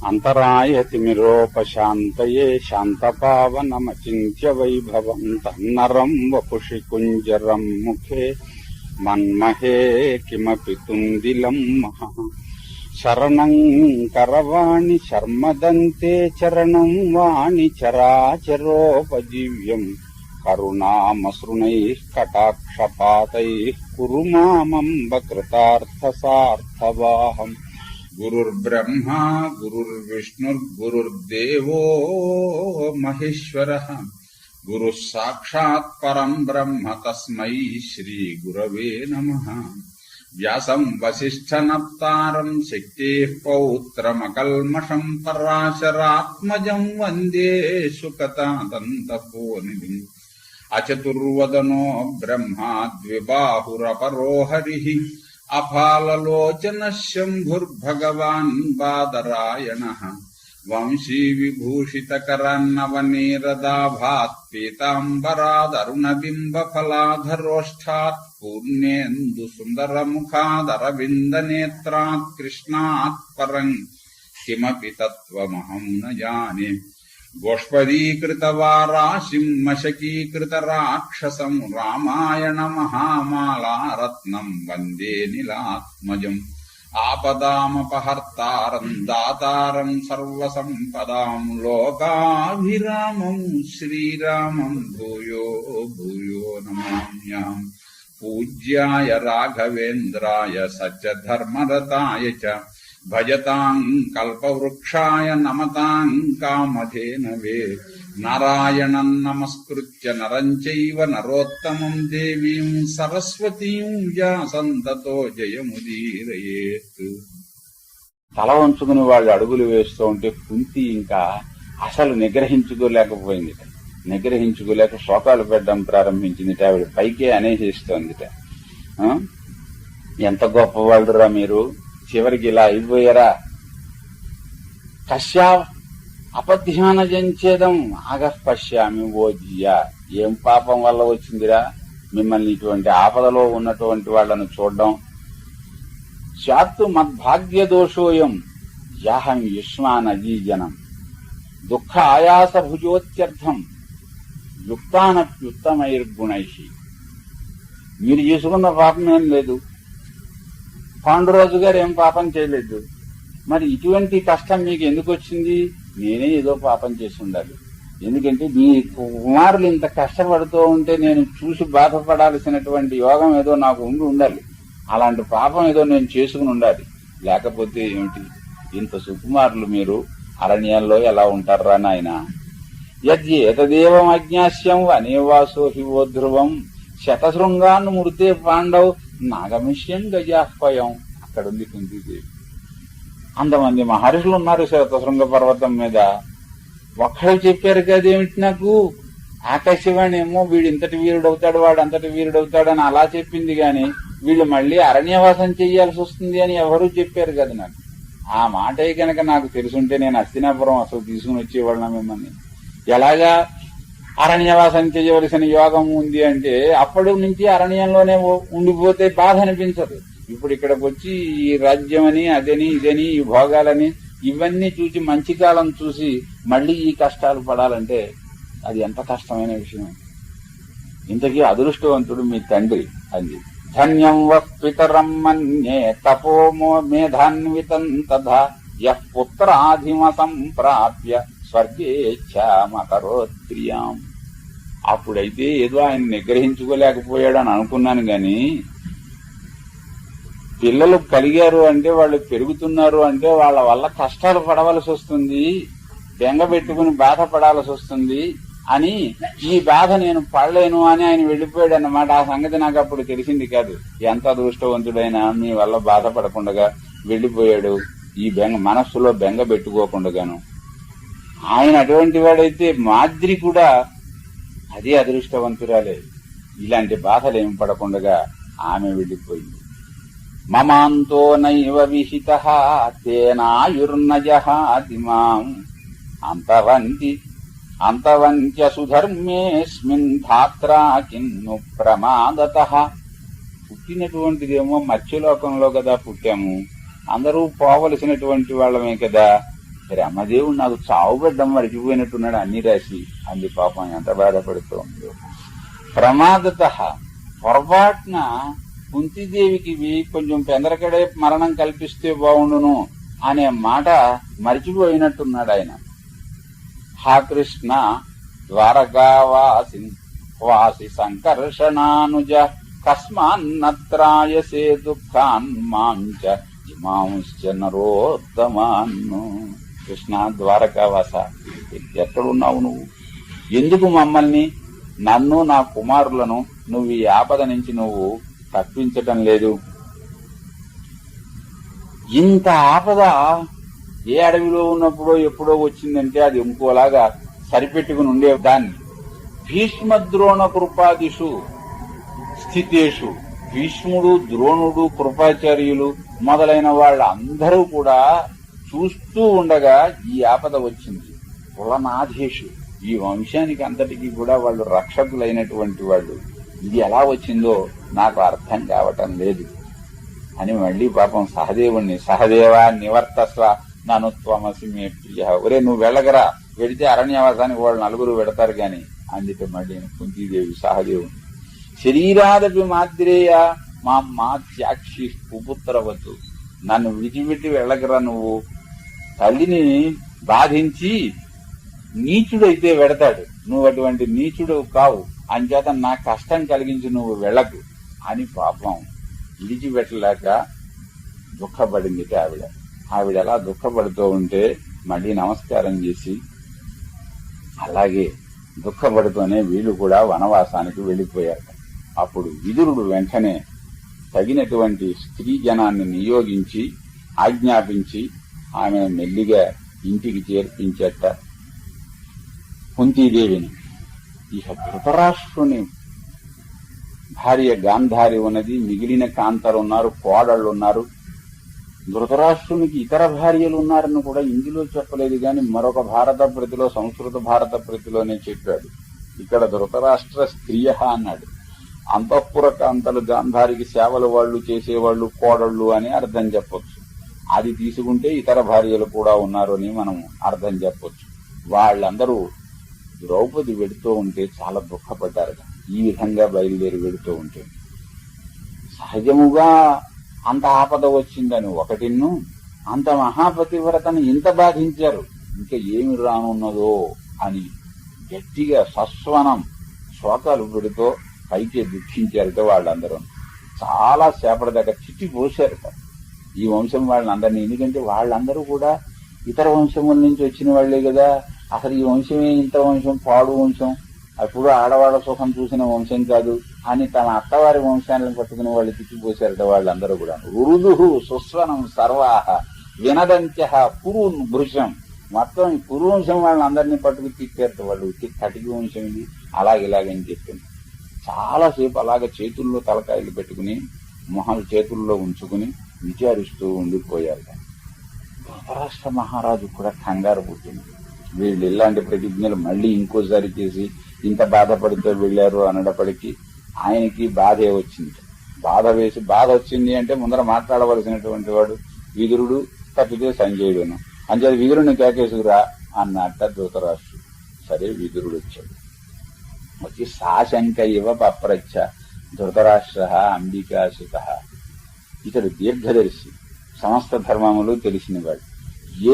అంతరాయతిమిరోపశాంతయే శాంతపావనమచింత్య వైభవం తన్నరం వపుషి కుంజరం ముఖే మన్మహే కిమపి తుందిలం మహా. శరణం కరవాణి శర్మదంతే చరణం వాణి చరాచరోపజీవ్యం కరుణామసృణైః కటాక్షపాతైః కురు మామంబ కృతార్థసార్థవాహం. గురుర్బ్రహ్మా గురుర్విష్ణుర్గురుర్దేవో మహేశ్వరః గురుః సాక్షాత్ పరం బ్రహ్మ తస్మై శ్రీ గురవే నమః. వ్యాసం వసిష్ఠనప్తారం శక్తేః పౌత్రమకల్మషం పరాశరాత్మజం వందే సుకతాదంతపోనిధిం. అచతుర్వదనో బ్రహ్మా ద్విబాహురపరో హరిః అఫాలలోచన శంభుర్భగవాన్ బాదరాయణః. వంశీ విభూషితకరన్నవనీరదాభాత్ పీతాంబరాదరుణబింబఫలాధరోష్ఠాత్ పూర్ణేందు సుందరముఖాదరవిందనేత్రాత్ కృష్ణాత్ పరం కిమపి తత్వమహం న జానే. గోష్పదీకృతవారాశిం మశకీకృతరాక్షసం రామాయణ మహామాలారత్నం వందే నీలాత్మజం. ఆపదామపహర్తారం దాతారం సర్వసంపదాం లోకాభిరామం శ్రీరామం భూయో భూయో నమామ్యాం. పూజ్యాయ రాఘవేంద్రాయ సత్యధర్మరతాయ చ భజతాం కల్పవృక్షాయ నమతాం కామధేనవే. నారాయణం నమస్కృత్య నరం చైవ నరోత్తమం దేవీం సరస్వతీం వ్యాసం తతో జయముదీరయేత్. తల వంచుకుని వాళ్ళు అడుగులు వేస్తూ ఉంటే కుంతి ఇంకా అసలు నిగ్రహించుకోలేక శోకాలు పెట్టడం ప్రారంభించిందిట. ఆవిడ పైకే అనేసిస్తోందిట. ఎంత గొప్పవాళ్ళురా మీరు, చివరికి ఇలా అయిపోయారా. కశ్యా అపధ్యాన జంచేదం ఆగః పశ్యామి ఓ జియా. ఏం పాపం వల్ల వచ్చిందిరా మిమ్మల్ని ఇటువంటి ఆపదలో ఉన్నటువంటి వాళ్లను చూడడం. శాత్తు మద్భాగ్య దోషోయం యాహం యుష్మానజీజనం దుఃఖ ఆయాస భుజోత్యర్థం యుక్తానప్యుత్తమైర్గుణై. మీరు చేసుకున్న పాపం ఏం లేదు, పాండురాజు గారు ఏం పాపం చేయలేదు, మరి ఇటువంటి కష్టం మీకు ఎందుకు వచ్చింది? నేనే ఏదో పాపం చేసి ఉండాలి. ఎందుకంటే మీ కుమారులు ఇంత కష్టపడుతూ ఉంటే నేను చూసి బాధపడాల్సినటువంటి యోగం ఏదో నాకు ఉండాలి. అలాంటి పాపం ఏదో నేను చేసుకుని ఉండాలి. లేకపోతే ఏమిటి, ఇంత సుకుమారులు మీరు అరణ్యాల్లో ఎలా ఉంటారా నాయన. యద్యేతదేవం అజ్ఞాస్యం వనేవాసో హివో ధ్రువం శతశృంగాన్ని ముడితే పాండవ్ నాగమిష్యం గజాహ్వయం. అక్కడుంది కుంతీదేవి. అంతమంది మహర్షులు ఉన్నారు శతశృంగ పర్వతం మీద. ఒక్కరు చెప్పారు కదేమిటి నాకు, ఆకాశవాణి ఏమో వీడు ఇంతటి వీరుడవుతాడు వాడు అంతటి వీరుడవుతాడని అలా చెప్పింది గాని వీళ్ళు మళ్లీ అరణ్యవాసం చెయ్యాల్సి వస్తుంది అని ఎవరూ చెప్పారు కదా నాకు. ఆ మాటే కనుక నాకు తెలుసుంటే నేను హస్తినాపురం అసలు తీసుకుని వచ్చేవాళ్ళ మిమ్మల్ని. ఎలాగా అరణ్యవాసం చేయవలసిన యోగం ఉంది అంటే అప్పటి నుంచి అరణ్యంలోనే ఉండిపోతే బాధ అనిపించదు. ఇప్పుడు ఇక్కడికి వచ్చి ఈ రాజ్యం అని అదని ఇదని ఈ భోగాలని ఇవన్నీ చూసి మంచి కాలం చూసి మళ్లీ ఈ కష్టాలు పడాలంటే అది ఎంత కష్టమైన విషయం. ఇంతకీ అదృష్టవంతుడు మీ తండ్రి అంది. ధన్యం వః మన్యే తపోమో మేధాన్వితం తథా యః పుత్రాధిమ సంప్రాప్య స్వర్గేచ్ఛామకరోత్క్రియాం. అప్పుడైతే ఏదో ఆయన నిగ్రహించుకోలేకపోయాడని అనుకున్నాను గాని పిల్లలు కలిగారు అంటే వాళ్ళు పెరుగుతున్నారు అంటే వాళ్ళ వల్ల కష్టాలు పడవలసి వస్తుంది, బెంగ పెట్టుకుని బాధపడాల్సి వస్తుంది అని ఈ బాధ నేను పడలేను అని ఆయన వెళ్లిపోయాడు అన్నమాట. ఆ సంగతి నాకు అప్పుడు తెలిసింది కాదు. ఎంత అదృష్టవంతుడైనా మీ వల్ల బాధపడకుండా వెళ్లిపోయాడు, ఈ బెంగ మనస్సులో బెంగ పెట్టుకోకుండాను. ఆయన అటువంటి వాడైతే మాద్రి కూడా అదే అదృష్టవంతురాలే. ఇలాంటి బాధలేం పడకుండా ఆమె వెళ్లిపోయింది. మమాంతో నైవ విహితః తేనాయుర్న జహాతి మాం అంతవంత్య సుధర్మేస్మిన్ ధాత్రా కిన్ను ప్రమాదతః. పుట్టినటువంటిదేమో మత్స్యలోకంలో కదా పుట్టాము, అందరూ పోవలసినటువంటి వాళ్ళమే కదా. బ్రహ్మదేవుడు నాకు చావు బిడ్డం మరిచిపోయినట్టున్నాడు అన్ని రాసి అంది. పాపం ఎంత బాధపడుతోంది. ప్రమాదత పొరపాటున కుంతీదేవికి కొంచెం పెందరకడే మరణం కల్పిస్తే బాగుండును అనే మాట మరిచిపోయినట్టున్నాడు ఆయన. హా కృష్ణ ద్వారకావాసి సంకర్షణానుజ కస్మాన్నత్రాయసే దుఃఖాన్ మాంచ ఇమాంశ్చ నరోత్తమాన్ను. కృష్ణ ద్వారకావాస, ఎక్కడున్నావు నువ్వు? ఎందుకు మమ్మల్ని, నన్ను, నా కుమారులను నువ్వు ఈ ఆపద నుంచి నువ్వు తప్పించటం లేదు? ఇంత ఆపద ఏ అడవిలో ఉన్నప్పుడో ఎప్పుడో వచ్చిందంటే అది ఇంకోలాగా సరిపెట్టుకుని ఉండే దాన్ని. భీష్మద్రోణ కృపాదిషు స్థితేషు, భీష్ముడు, ద్రోణుడు, కృపాచార్యులు మొదలైన వాళ్ళందరూ కూడా చూస్తూ ఉండగా ఈ ఆపద వచ్చింది. కులనాథేషు, ఈ వంశానికి అంతటికీ కూడా వాళ్ళు రక్షకులైనటువంటి వాళ్ళు. ఇది ఎలా వచ్చిందో నాకు అర్థం కావటం లేదు అని మళ్లీ పాపం సహదేవుణ్ణి, సహదేవా నివర్తస్వ నను త్వమసి మే ప్రియ, ఒరే నువ్వు వెళ్ళగరా, వెడితే అరణ్యవాసానికి వాళ్ళు నలుగురు వెడతారు గాని అందుకే మళ్ళీ కుంతీదేవి సహదేవుని శరీరాదపి మాద్రేయ మా త్యాక్షి కుపుత్రవతు, నన్ను విడిచిపెట్టి వెళ్ళగరా, నువ్వు తల్లిని బాధించి నీచుడైతే వెడతాడు, నువ్వు అటువంటి నీచుడు కావు, అంచేత నా కష్టం కలిగించి నువ్వు వెళ్ళకు అని పాపం విడిచిపెట్టలేక దుఃఖపడింది ఆవిడ. ఆవిడ అలా దుఃఖపడుతూ ఉంటే మళ్ళీ నమస్కారం చేసి అలాగే దుఃఖపడుతూనే వీళ్ళు కూడా వనవాసానికి వెళ్లిపోయారు. అప్పుడు విదురుడు వెంటనే తగినటువంటి స్త్రీ జనాన్ని నియోగించి ఆజ్ఞాపించి ఆమె మెల్లిగా ఇంటికి చేర్పించేట కుంతీదేవిని. ఇక ధృతరాష్ట్రుని భార్య గాంధారి ఉన్నది, మిగిలిన కాంతలున్నారు, కోడళ్లున్నారు. ధృతరాష్ట్రునికి ఇతర భార్యలు ఉన్నారని కూడా ఇందులో చెప్పలేదు గాని మరొక భారత ప్రతిలో, సంస్కృత భారత ప్రతిలోనే చెప్పాడు. ఇక్కడ ధృతరాష్ట్ర స్త్రియ అన్నాడు. అంతఃపుర కాంతలు గాంధారికి సేవలు వాళ్ళు చేసేవాళ్ళు, కోడళ్ళు అని అర్థం చెప్పొచ్చు. అది తీసుకుంటే ఇతర భార్యలు కూడా ఉన్నారు అని మనం అర్థం చెప్పొచ్చు. వాళ్ళందరూ ద్రౌపది వెడుతూ ఉంటే చాలా దుఃఖపడ్డారు. ఈ విధంగా బయలుదేరి వెడుతూ ఉంటే సహజముగా అంత ఆపద వచ్చిందని ఒకటిన్ను, అంత మహాపతివ్రతను ఇంత బాధించారు, ఇంకా ఏమి రానున్నదో అని గట్టిగా సస్వనం శోకాలు పెడుతూ పైకి దుఃఖించారట. వాళ్ళందరూ చాలా సేపటి దాకా చిట్టిపోశారట ఈ వంశం వాళ్ళందరినీ. ఎందుకంటే వాళ్ళందరూ కూడా ఇతర వంశముల నుంచి వచ్చిన వాళ్లే కదా. అసలు ఈ వంశమే ఇంత వంశం, పాడు వంశం, అప్పుడు ఆడవాళ్ల సుఖం చూసిన వంశం కాదు అని తమ అత్తవారి వంశాలను పట్టుకుని వాళ్ళు తిట్టిపోశారట వాళ్ళందరూ కూడా. రురుదుహు సుస్వనం సర్వాహ వినదంత్య పురున్ భృషం, మొత్తం ఈ పురువంశం వాళ్ళందరినీ పట్టుకుని తిట్టారట వాళ్ళు. కటికి వంశం ఇది అలాగిలాగని చెప్పింది. చాలాసేపు అలాగ చేతుల్లో తలకాయలు పెట్టుకుని మొహాలు చేతుల్లో ఉంచుకుని విచారిస్తూ ఉండిపోయారు. ధృతరాష్ట్ర మహారాజు కూడా కంగారు పుట్టింది. వీళ్ళు ఇలాంటి ప్రతిజ్ఞలు మళ్లీ ఇంకోసారి చేసి ఇంత బాధపడుతూ వెళ్లారు అనడపటికి ఆయనకి బాధే వచ్చింది. బాధ వచ్చింది అంటే ముందర మాట్లాడవలసినటువంటి వాడు విదురుడు, తప్పితే సంజయుడును. అంచేది విదురుని కేకేసుకురా అన్నట్ట ధృతరాష్ట్రుడు. సరే విదురుడు వచ్చాడు. వచ్చి సాశంక ఇవ పప్రచ్ఛ ధృతరాష్ట్ర అంబికాసుత. ఇతడు దీర్ఘదర్శి, సమస్త ధర్మములు తెలిసినవాడు.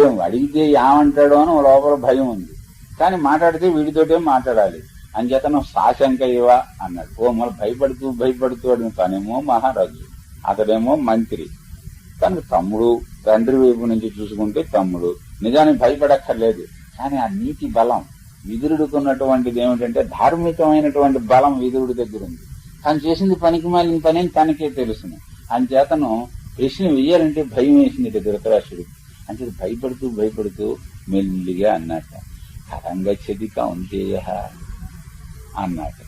ఏం అడిగితే ఏమంటాడో అని లోపల భయం ఉంది, కానీ మాట్లాడితే వీడితోటే మాట్లాడాలి. అంచేతను సాశంక ఇవ అన్నాడు. ఓ మళ్ళీ భయపడుతూ అడిగిన తనేమో మహారాజు, అతడేమో మంత్రి, కానీ తమ్ముడు, తండ్రి వైపు నుంచి చూసుకుంటే తమ్ముడు. నిజానికి భయపడక్కర్లేదు, కానీ ఆ నీతి బలం విదురుడుకున్నటువంటిది ఏమిటంటే ధార్మికమైనటువంటి బలం విదురుడి దగ్గర ఉంది. తను చేసింది పనికి మాలిన పని తనకే తెలుసును. అంచేతను ప్రశ్న వెయ్యాలంటే భయం వేసింది ధృతరాష్ట్రుడు. అంటే భయపడుతూ మెల్లిగా అన్నట్ట కథంగచ్చది కౌంతేయ అన్నట్ట.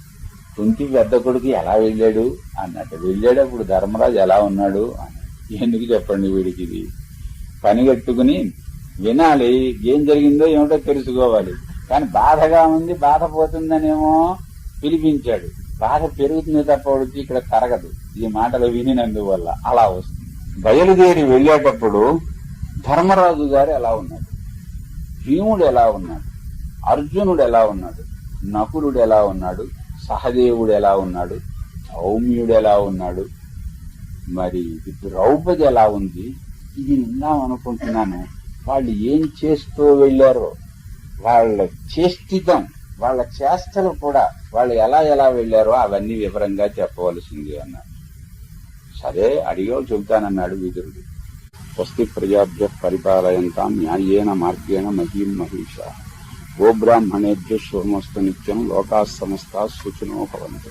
కుంతి పెద్ద కొడుకు ఎలా వెళ్ళాడు అన్నట్టు. వెళ్ళేటప్పుడు ధర్మరాజు ఎలా ఉన్నాడు అన్నట్టు. ఎందుకు చెప్పండి వీడికి ఇది పని కట్టుకుని వినాలి, ఏం జరిగిందో ఏమిటో తెలుసుకోవాలి. కానీ బాధగా ఉంది, బాధ పోతుందనేమో పిలిపించాడు. బాధ పెరుగుతుంది తప్ప వాడికి ఇక్కడ తరగదు ఈ మాటలు వినినందువల్ల. అలా వస్తుంది. బయలుదేరి వెళ్ళేటప్పుడు ధర్మరాజు గారు ఎలా ఉన్నాడు, భీముడు ఎలా ఉన్నాడు, అర్జునుడు ఎలా ఉన్నాడు, నకులుడు ఎలా ఉన్నాడు, సహదేవుడు ఎలా ఉన్నాడు, సౌమ్యుడు ఎలా ఉన్నాడు, మరి ద్రౌపది ఎలా ఉంది, ఇది విందాం అనుకుంటున్నాను. వాళ్ళు ఏం చేస్తూ వెళ్ళారో, వాళ్ళ చేష్టితం, వాళ్ళ చేష్టలు కూడా, వాళ్ళు ఎలా ఎలా వెళ్ళారో అవన్నీ వివరంగా చెప్పవలసింది అన్నాడు. సరే అడిగో చెబుతానన్నాడు విదురుడు. స్వస్తి ప్రజాభ్య పరిపాలయంతాం న్యాయేన మార్గేణ మహీం మహిషా గోబ్రాహ్మణేభ్య శుభమస్తు నిత్యం లోకాః సమస్తాః సుఖినో భవంతు.